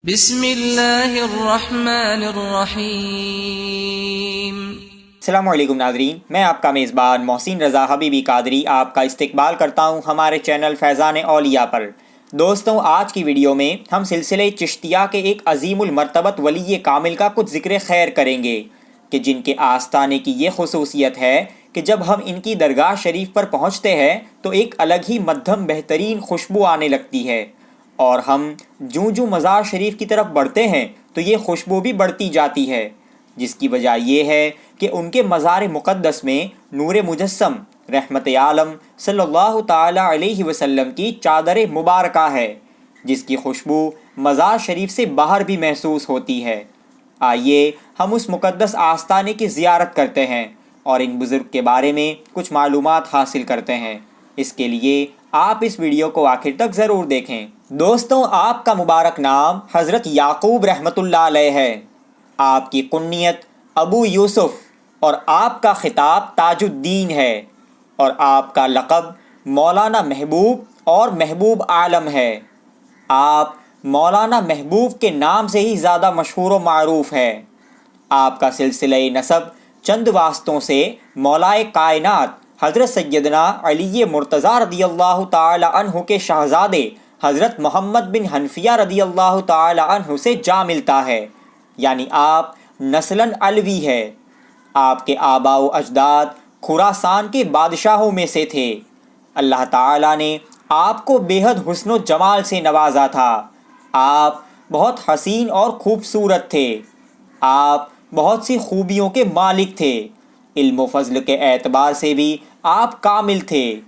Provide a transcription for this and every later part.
بسم اللہ الرحمن الرحیم۔ السلام علیکم ناظرین، میں آپ کا میزبان محسن رضا حبیبی قادری آپ کا استقبال کرتا ہوں ہمارے چینل فیضان اولیاء پر۔ دوستوں، آج کی ویڈیو میں ہم سلسلہ چشتیہ کے ایک عظیم المرتبت ولی کامل کا کچھ ذکر خیر کریں گے کہ جن کے آستانے کی یہ خصوصیت ہے کہ جب ہم ان کی درگاہ شریف پر پہنچتے ہیں تو ایک الگ ہی مدھم بہترین خوشبو آنے لگتی ہے، اور ہم جوں مزار شریف کی طرف بڑھتے ہیں تو یہ خوشبو بھی بڑھتی جاتی ہے، جس کی وجہ یہ ہے کہ ان کے مزار مقدس میں نور مجسم رحمت عالم صلی اللہ تعالی علیہ وسلم کی چادر مبارکہ ہے، جس کی خوشبو مزار شریف سے باہر بھی محسوس ہوتی ہے۔ آئیے ہم اس مقدس آستانے کی زیارت کرتے ہیں اور ان بزرگ کے بارے میں کچھ معلومات حاصل کرتے ہیں۔ اس کے لیے آپ اس ویڈیو کو آخر تک ضرور دیکھیں۔ دوستوں، آپ کا مبارک نام حضرت یعقوب رحمۃ اللہ علیہ ہے، آپ کی کنیت ابو یوسف اور آپ کا خطاب تاج الدین ہے، اور آپ کا لقب مولانا محبوب اور محبوب عالم ہے۔ آپ مولانا محبوب کے نام سے ہی زیادہ مشہور و معروف ہے۔ آپ کا سلسلہ نسب چند واسطوں سے مولائے کائنات حضرت سیدنا علی مرتضیٰ رضی اللہ تعالی عنہ کے شہزادے حضرت محمد بن حنفیہ رضی اللہ تعالی عنہ سے جا ملتا ہے، یعنی آپ نسلاً علوی ہے۔ آپ کے آباء و اجداد خراسان کے بادشاہوں میں سے تھے۔ اللہ تعالیٰ نے آپ کو بے حد حسن و جمال سے نوازا تھا۔ آپ بہت حسین اور خوبصورت تھے۔ آپ بہت سی خوبیوں کے مالک تھے۔ علم و فضل کے اعتبار سے بھی آپ کامل تھے۔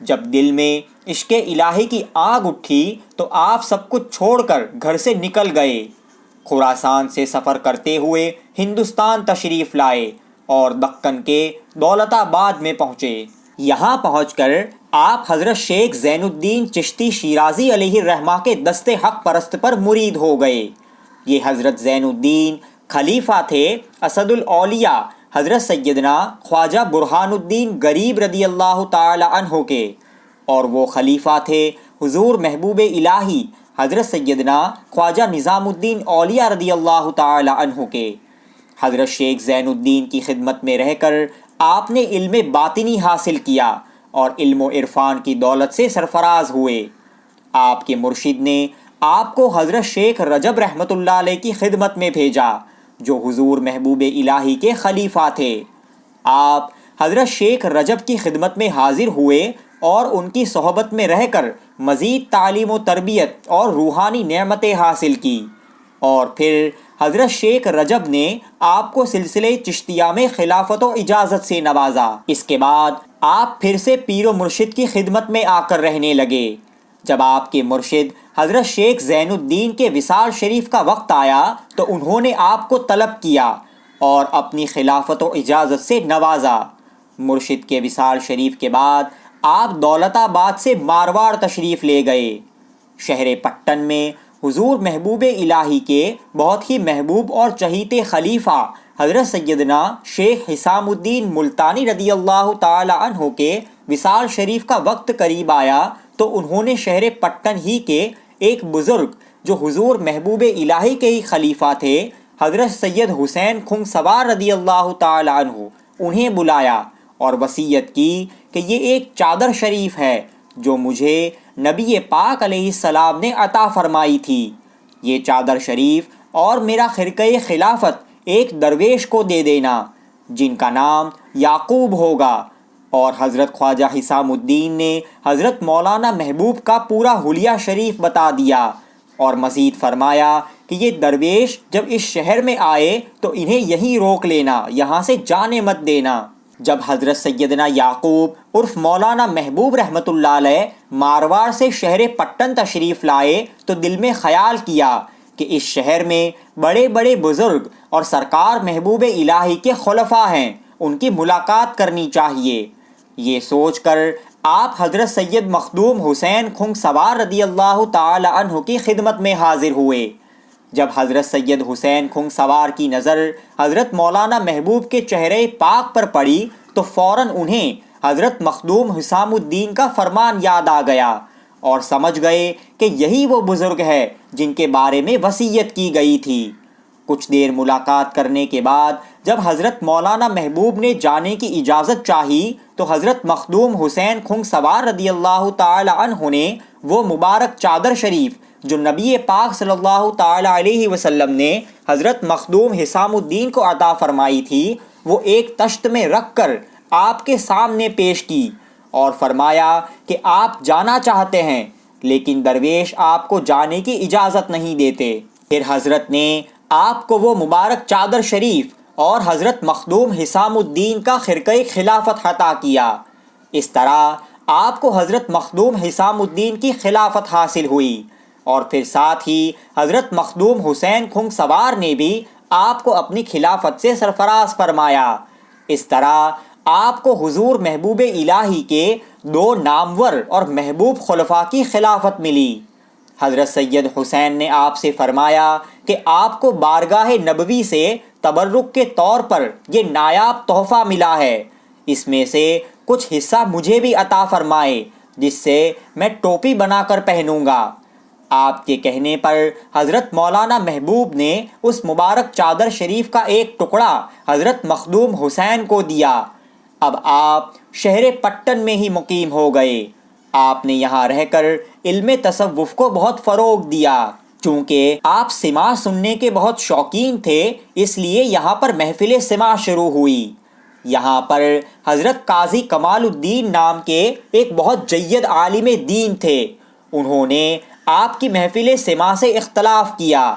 جب دل میں عشق الہی کی آگ اٹھی تو آپ سب کچھ چھوڑ کر گھر سے نکل گئے، خراسان سے سفر کرتے ہوئے ہندوستان تشریف لائے اور دکن کے دولت آباد میں پہنچے۔ یہاں پہنچ کر آپ حضرت شیخ زین الدین چشتی شیرازی علیہ الرحمہ کے دست حق پرست پر مرید ہو گئے۔ یہ حضرت زین الدین خلیفہ تھے اسد الاولیاء حضرت سیدنا خواجہ برہان الدین غریب رضی اللہ تعالی عنہ کے، اور وہ خلیفہ تھے حضور محبوب الہی حضرت سیدنا خواجہ نظام الدین اولیاء رضی اللہ تعالی عنہ کے۔ حضرت شیخ زین الدین کی خدمت میں رہ کر آپ نے علم باطنی حاصل کیا اور علم و عرفان کی دولت سے سرفراز ہوئے۔ آپ کے مرشد نے آپ کو حضرت شیخ رجب رحمۃ اللہ علیہ کی خدمت میں بھیجا، جو حضور محبوب الہی کے خلیفہ تھے۔ آپ حضرت شیخ رجب کی خدمت میں حاضر ہوئے اور ان کی صحبت میں رہ کر مزید تعلیم و تربیت اور روحانی نعمتیں حاصل کی، اور پھر حضرت شیخ رجب نے آپ کو سلسلہ چشتیہ میں خلافت و اجازت سے نوازا۔ اس کے بعد آپ پھر سے پیر و مرشد کی خدمت میں آ کر رہنے لگے۔ جب آپ کے مرشد حضرت شیخ زین الدین کے وصال شریف کا وقت آیا تو انہوں نے آپ کو طلب کیا اور اپنی خلافت و اجازت سے نوازا۔ مرشد کے وصال شریف کے بعد آپ دولت آباد سے مارواڑ تشریف لے گئے۔ شہر پٹن میں حضور محبوب الہی کے بہت ہی محبوب اور چہیتے خلیفہ حضرت سیدنا شیخ حسام الدین ملتانی رضی اللہ تعالی عنہ کے وصال شریف کا وقت قریب آیا تو انہوں نے شہر پٹن ہی کے ایک بزرگ جو حضور محبوب الہی کے ہی خلیفہ تھے حضرت سید حسین خنگ سوار رضی اللہ تعالی عنہ، انہیں بلایا اور وصیت کی کہ یہ ایک چادر شریف ہے جو مجھے نبی پاک علیہ السلام نے عطا فرمائی تھی۔ یہ چادر شریف اور میرا خرقہ خلافت ایک درویش کو دے دینا جن کا نام یعقوب ہوگا۔ اور حضرت خواجہ حسام الدین نے حضرت مولانا محبوب کا پورا حلیہ شریف بتا دیا اور مزید فرمایا کہ یہ درویش جب اس شہر میں آئے تو انہیں یہیں روک لینا، یہاں سے جانے مت دینا۔ جب حضرت سیدنا یعقوب عرف مولانا محبوب رحمۃ اللہ علیہ مارواڑ سے شہر پٹن تشریف لائے تو دل میں خیال کیا کہ اس شہر میں بڑے بڑے بزرگ اور سرکار محبوب الہی کے خلفاء ہیں، ان کی ملاقات کرنی چاہیے۔ یہ سوچ کر آپ حضرت سید مخدوم حسین خنگ سوار رضی اللہ تعالی عنہ کی خدمت میں حاضر ہوئے۔ جب حضرت سید حسین خنگ سوار کی نظر حضرت مولانا محبوب کے چہرے پاک پر پڑی تو فوراً انہیں حضرت مخدوم حسام الدین کا فرمان یاد آ گیا اور سمجھ گئے کہ یہی وہ بزرگ ہے جن کے بارے میں وصیت کی گئی تھی۔ کچھ دیر ملاقات کرنے کے بعد جب حضرت مولانا محبوب نے جانے کی اجازت چاہی تو حضرت مخدوم حسین خنگ سوار رضی اللہ تعالی عنہ نے وہ مبارک چادر شریف جو نبی پاک صلی اللہ تعالی علیہ وسلم نے حضرت مخدوم حسام الدین کو عطا فرمائی تھی وہ ایک تشت میں رکھ کر آپ کے سامنے پیش کی اور فرمایا کہ آپ جانا چاہتے ہیں لیکن درویش آپ کو جانے کی اجازت نہیں دیتے۔ پھر حضرت نے آپ کو وہ مبارک چادر شریف اور حضرت مخدوم حسام الدین کا خرقہ خلافت عطا کیا۔ اس طرح آپ کو حضرت مخدوم حسام الدین کی خلافت حاصل ہوئی اور پھر ساتھ ہی حضرت مخدوم حسین خنگ سوار نے بھی آپ کو اپنی خلافت سے سرفراز فرمایا۔ اس طرح آپ کو حضور محبوب الہی کے دو نامور اور محبوب خلفاء کی خلافت ملی۔ حضرت سید حسین نے آپ سے فرمایا کہ آپ کو بارگاہ نبوی سے تبرک کے طور پر یہ نایاب تحفہ ملا ہے، اس میں سے کچھ حصہ مجھے بھی عطا فرمائے جس سے میں ٹوپی بنا کر پہنوں گا۔ آپ کے کہنے پر حضرت مولانا محبوب نے اس مبارک چادر شریف کا ایک ٹکڑا حضرت مخدوم حسین کو دیا۔ اب آپ شہر پٹن میں ہی مقیم ہو گئے۔ آپ نے یہاں رہ کر علم تصوف کو بہت فروغ دیا۔ چونکہ آپ سماع سننے کے بہت شوقین تھے اس لیے یہاں پر محفل سماع شروع ہوئی۔ یہاں پر حضرت قاضی کمال الدین نام کے ایک بہت جید عالم دین تھے، انہوں نے آپ کی محفل سماع سے اختلاف کیا۔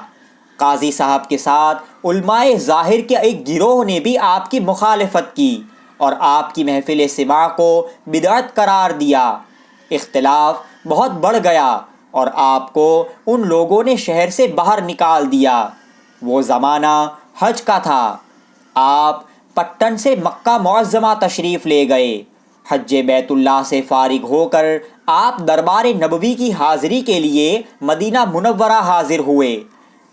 قاضی صاحب کے ساتھ علماء ظاہر کے ایک گروہ نے بھی آپ کی مخالفت کی اور آپ کی محفل سماع کو بدعت قرار دیا۔ اختلاف بہت بڑھ گیا اور آپ کو ان لوگوں نے شہر سے باہر نکال دیا۔ وہ زمانہ حج کا تھا۔ آپ پٹن سے مکہ معظمہ تشریف لے گئے۔ حج بیت اللہ سے فارغ ہو کر آپ دربار نبوی کی حاضری کے لیے مدینہ منورہ حاضر ہوئے۔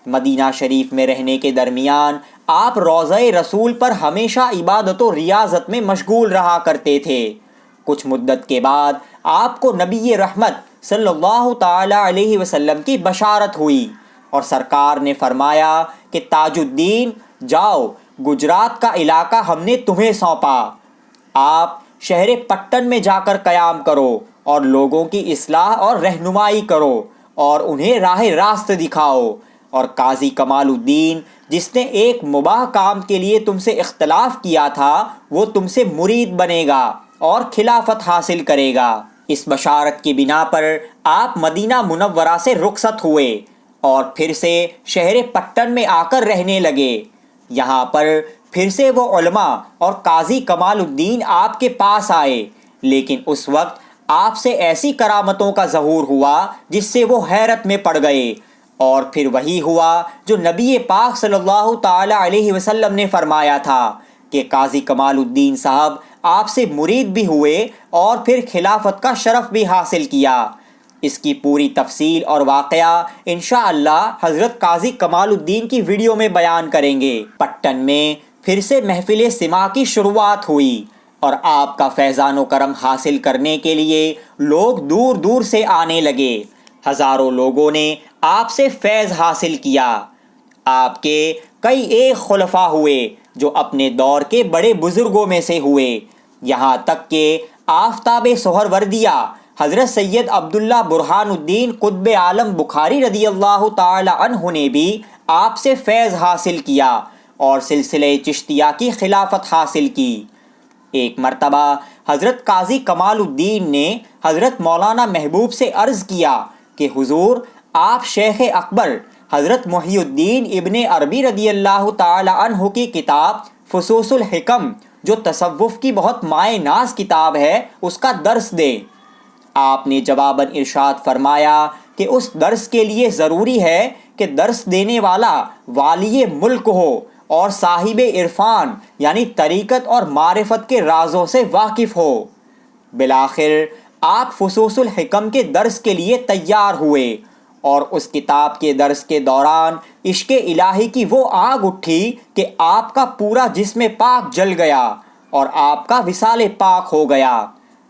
مدینہ شریف میں رہنے کے درمیان آپ روضہ رسول پر ہمیشہ عبادت و ریاضت میں مشغول رہا کرتے تھے۔ کچھ مدت کے بعد آپ کو نبی رحمت صلی اللہ تعالی علیہ وسلم کی بشارت ہوئی اور سرکار نے فرمایا کہ تاج الدین جاؤ، گجرات کا علاقہ ہم نے تمہیں سونپا۔ آپ شہر پٹن میں جا کر قیام کرو اور لوگوں کی اصلاح اور رہنمائی کرو اور انہیں راہ راست دکھاؤ، اور قاضی کمال الدین جس نے ایک مباح کام کے لیے تم سے اختلاف کیا تھا وہ تم سے مرید بنے گا اور خلافت حاصل کرے گا۔ اس بشارت کی بنا پر آپ مدینہ منورہ سے رخصت ہوئے اور پھر سے شہر پٹن میں آ کر رہنے لگے۔ یہاں پر پھر سے وہ علماء اور قاضی کمال الدین آپ کے پاس آئے، لیکن اس وقت آپ سے ایسی کرامتوں کا ظہور ہوا جس سے وہ حیرت میں پڑ گئے، اور پھر وہی ہوا جو نبی پاک صلی اللہ تعالی علیہ وسلم نے فرمایا تھا کہ قاضی کمال الدین صاحب آپ سے مرید بھی ہوئے اور پھر خلافت کا شرف بھی حاصل کیا۔ اس کی پوری تفصیل اور واقعہ انشاءاللہ حضرت قاضی کمال الدین کی ویڈیو میں بیان کریں گے۔ پٹن میں پھر سے محفل سماع کی شروعات ہوئی اور آپ کا فیضان و کرم حاصل کرنے کے لیے لوگ دور دور سے آنے لگے۔ ہزاروں لوگوں نے آپ سے فیض حاصل کیا۔ آپ کے کئی ایک خلفاء ہوئے جو اپنے دور کے بڑے بزرگوں میں سے ہوئے، یہاں تک کہ آفتاب سہروردیہ حضرت سید عبداللہ برہان الدین قطب عالم بخاری رضی اللہ تعالی عنہ نے بھی آپ سے فیض حاصل کیا اور سلسلہ چشتیہ کی خلافت حاصل کی۔ ایک مرتبہ حضرت قاضی کمال الدین نے حضرت مولانا محبوب سے عرض کیا کہ حضور، آپ شیخ اکبر حضرت محی الدین ابن عربی رضی اللہ تعالی عنہ کی کتاب فصوص الحکم جو تصوف کی بہت مائع ناز کتاب ہے اس کا درس دیں۔ آپ نے جواباً ارشاد فرمایا کہ اس درس کے لیے ضروری ہے کہ درس دینے والا والی ملک ہو اور صاحب عرفان یعنی طریقت اور معرفت کے رازوں سے واقف ہو۔ بالآخر آپ فصوص الحکم کے درس کے لیے تیار ہوئے اور اس کتاب کے درس کے دوران عشق الہی کی وہ آگ اٹھی کہ آپ کا پورا جسم پاک جل گیا اور آپ کا وصال پاک ہو گیا۔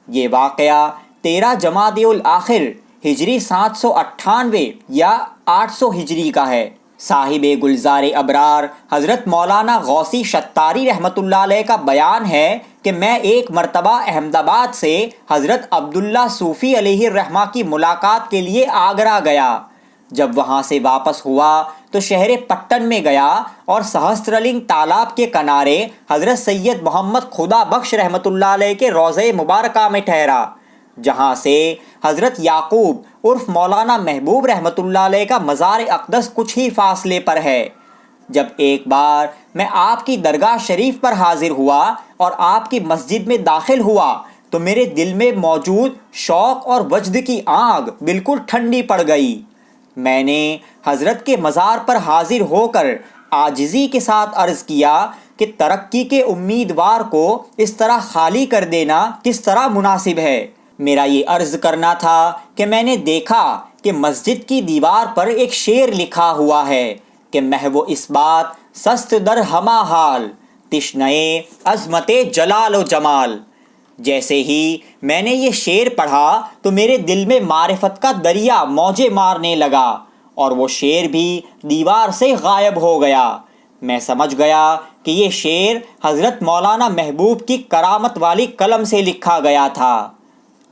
یہ واقعہ 13 جمادی الاخر ہجری 798 یا 800 ہجری کا ہے۔ صاحب گلزار ابرار حضرت مولانا غوثی شتاری رحمۃ اللہ علیہ کا بیان ہے کہ میں ایک مرتبہ احمد آباد سے حضرت عبداللہ صوفی علیہ الرحمہ کی ملاقات کے لیے آگرہ گیا۔ جب وہاں سے واپس ہوا تو شہر پٹن میں گیا اور سہسرلنگ تالاب کے کنارے حضرت سید محمد خدا بخش رحمۃ اللہ علیہ کے روضہ مبارکہ میں ٹھہرا، جہاں سے حضرت یعقوب عرف مولانا محبوب رحمۃ اللہ علیہ کا مزار اقدس کچھ ہی فاصلے پر ہے۔ جب ایک بار میں آپ کی درگاہ شریف پر حاضر ہوا اور آپ کی مسجد میں داخل ہوا تو میرے دل میں موجود شوق اور وجد کی آگ بالکل ٹھنڈی پڑ گئی۔ میں نے حضرت کے مزار پر حاضر ہو کر عاجزی کے ساتھ عرض کیا کہ ترقی کے امیدوار کو اس طرح خالی کر دینا کس طرح مناسب ہے۔ میرا یہ عرض کرنا تھا کہ میں نے دیکھا کہ مسجد کی دیوار پر ایک شعر لکھا ہوا ہے کہ محو اس بات سست در ہما حال، تشنئے عظمت جلال و جمال۔ جیسے ہی میں نے یہ شعر پڑھا تو میرے دل میں معرفت کا دریا موجیں مارنے لگا اور وہ شعر بھی دیوار سے غائب ہو گیا۔ میں سمجھ گیا کہ یہ شعر حضرت مولانا محبوب کی کرامت والی قلم سے لکھا گیا تھا۔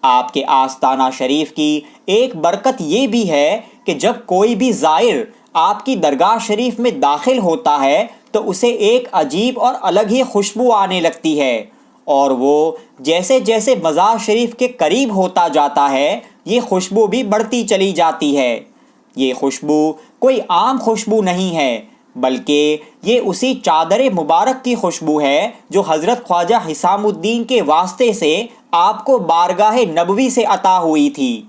آپ کے آستانہ شریف کی ایک برکت یہ بھی ہے کہ جب کوئی بھی زائر آپ کی درگاہ شریف میں داخل ہوتا ہے تو اسے ایک عجیب اور الگ ہی خوشبو آنے لگتی ہے، اور وہ جیسے جیسے مزار شریف کے قریب ہوتا جاتا ہے یہ خوشبو بھی بڑھتی چلی جاتی ہے۔ یہ خوشبو کوئی عام خوشبو نہیں ہے، بلکہ یہ اسی چادر مبارک کی خوشبو ہے جو حضرت خواجہ حسام الدین کے واسطے سے آپ کو بارگاہ نبوی سے عطا ہوئی تھی۔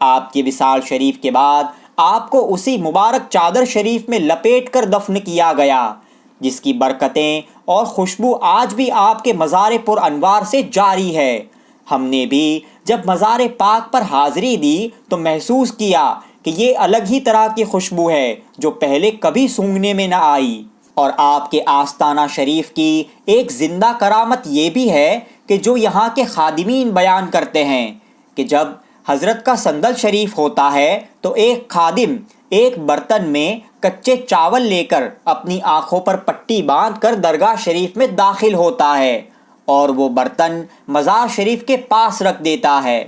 آپ کی وصال شریف کے بعد آپ کو اسی مبارک چادر شریف میں لپیٹ کر دفن کیا گیا، جس کی برکتیں اور خوشبو آج بھی آپ کے مزار پر انوار سے جاری ہے۔ ہم نے بھی جب مزار پاک پر حاضری دی تو محسوس کیا کہ یہ الگ ہی طرح کی خوشبو ہے جو پہلے کبھی سونگھنے میں نہ آئی۔ اور آپ کے آستانہ شریف کی ایک زندہ کرامت یہ بھی ہے کہ جو یہاں کے خادمین بیان کرتے ہیں کہ جب حضرت کا صندل شریف ہوتا ہے تو ایک خادم ایک برتن میں کچے چاول لے کر اپنی آنکھوں پر پٹی باندھ کر درگاہ شریف میں داخل ہوتا ہے اور وہ برتن مزار شریف کے پاس رکھ دیتا ہے۔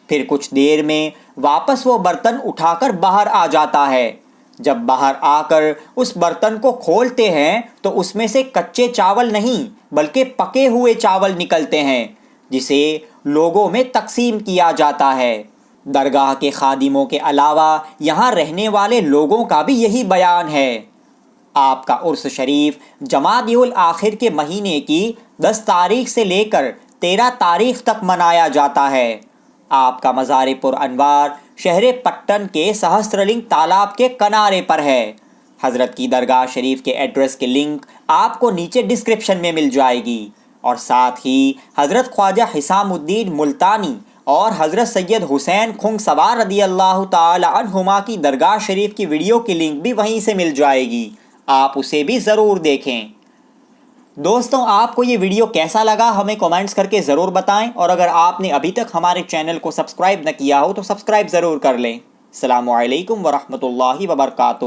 پھر کچھ دیر میں واپس وہ برتن اٹھا کر باہر آ جاتا ہے۔ جب باہر آ کر اس برتن کو کھولتے ہیں تو اس میں سے کچے چاول نہیں بلکہ پکے ہوئے چاول نکلتے ہیں، جسے لوگوں میں تقسیم کیا جاتا ہے۔ درگاہ کے خادموں کے علاوہ یہاں رہنے والے لوگوں کا بھی یہی بیان ہے۔ آپ کا عرس شریف جمادی الاخر کے مہینے کی 10 تاریخ سے لے کر 13 تاریخ تک منایا جاتا ہے۔ آپ کا مزار پر انوار شہر پٹن کے سہسرلنگ تالاب کے کنارے پر ہے۔ حضرت کی درگاہ شریف کے ایڈریس کے لنک آپ کو نیچے ڈسکرپشن میں مل جائے گی، اور ساتھ ہی حضرت خواجہ حسام الدین ملتانی اور حضرت سید حسین خنگ سوار رضی اللہ تعالی عنہما کی درگاہ شریف کی ویڈیو کی لنک بھی وہیں سے مل جائے گی، آپ اسے بھی ضرور دیکھیں۔ دوستوں، آپ کو یہ ویڈیو کیسا لگا ہمیں کمنٹس کر کے ضرور بتائیں، اور اگر آپ نے ابھی تک ہمارے چینل کو سبسکرائب نہ کیا ہو تو سبسکرائب ضرور کر لیں۔ السلام علیکم ورحمۃ اللہ وبرکاتہ۔